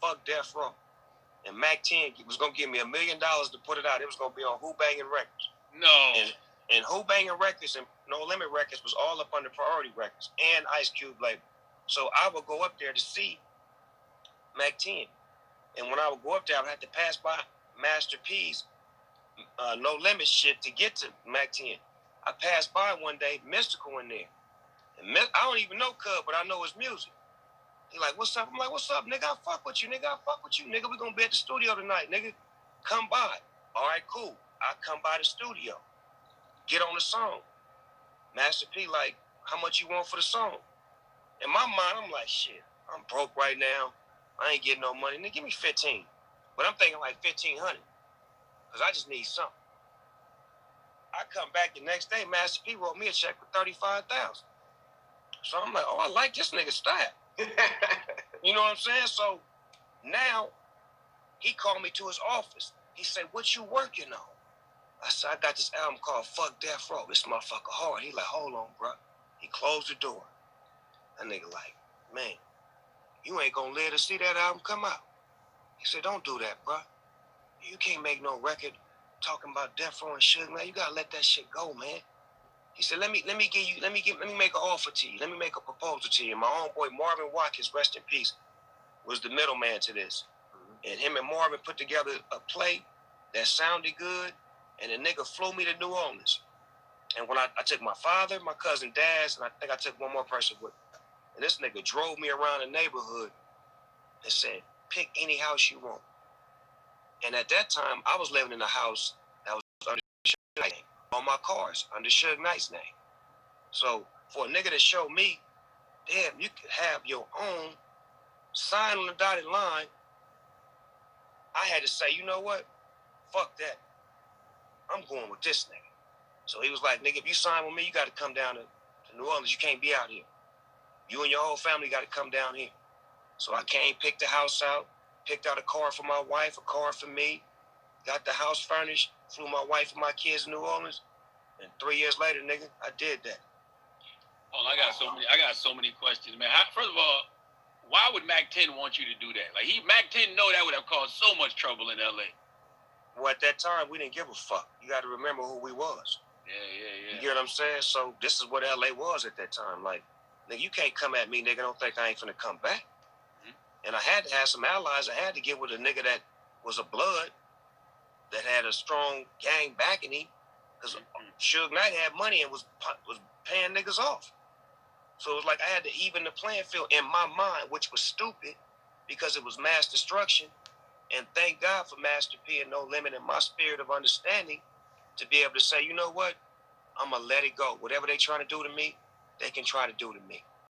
Fuck Death Row. And Mac 10 was going to give me $1 million to put it out. It was going to be on Who Bangin' Records. No. And Who Bangin' Records and No Limit Records was all up under Priority Records and Ice Cube label. So I would go up there to see Mac 10. And when I would go up there, I would have to pass by Master P's No Limit shit to get to Mac 10. I passed by one day, Mystical in there. And I don't even know Cub, but I know his music. He like, what's up? I'm like, what's up, nigga? I fuck with you, nigga. I fuck with you, nigga. We gonna be at the studio tonight, nigga. Come by. All right, cool. I come by the studio. Get on the song. Master P like, how much you want for the song? In my mind, I'm like, shit, I'm broke right now. I ain't getting no money. Nigga, give me 15. But I'm thinking like 1,500. Because I just need something. I come back the next day, Master P wrote me a check for 35,000. So I'm like, oh, I like this nigga style. You know what I'm saying? So now he called me to his office. He said, what you working on? I said, I got this album called Fuck Death Row. This motherfucker hard. He like, hold on, bro. He closed the door. That nigga like, man, you ain't gonna live to see that album come out. He said, don't do that, bro. You can't make no record talking about Death Row and shit, man. You gotta let that shit go, man. He said, let me make an offer to you. Let me make a proposal to you. My homeboy Marvin Watkins, rest in peace, was the middleman to this. And him and Marvin put together a play that sounded good, and the nigga flew me to New Orleans. And when I took my father, my cousin Daz, and I think I took one more person with me. And this nigga drove me around the neighborhood and said, pick any house you want. And at that time, I was living in a house that was under Suge Knight's name. On my cars, under Suge Knight's name. So for a nigga to show me, damn, you could have your own sign on the dotted line, I had to say, you know what? Fuck that. I'm going with this nigga. So he was like, nigga, if you sign with me, you got to come down to New Orleans. You can't be out here. You and your whole family got to come down here. So I came, picked the house out, picked out a car for my wife, a car for me, got the house furnished, flew my wife and my kids to New Orleans, and 3 years later, nigga, I did that. Oh, I got so many questions, man. First of all, why would Mac 10 want you to do that? Like Mac 10 know that would have caused so much trouble in LA. Well, at that time, we didn't give a fuck. You got to remember who we was. Yeah. You get what I'm saying? So this is what LA was at that time. Like, nigga, you can't come at me, nigga. Don't think I ain't finna come back. Mm-hmm. And I had to have some allies. I had to get with a nigga that was a blood, that had a strong gang backing him, because Suge Knight had money and was paying niggas off. So it was like I had to even the playing field in my mind, which was stupid because it was mass destruction. And thank God for Master P and No Limit and my spirit of understanding to be able to say, you know what? I'm going to let it go. Whatever they trying to do to me, they can try to do to me.